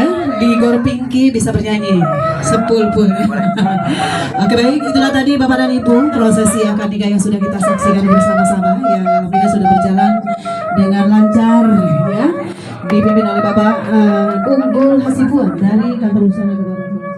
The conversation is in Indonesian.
ya di Gor Pinky bisa bernyanyi sepul pun. Oke baik, itulah tadi Bapak dan Ibu prosesi akad nikah yang sudah kita saksikan bersama-sama yang alhamdulillah sudah berjalan dengan lancar ya, dipimpin oleh Bapak Unggul Hasibuan dari Kantor Usaha Negara.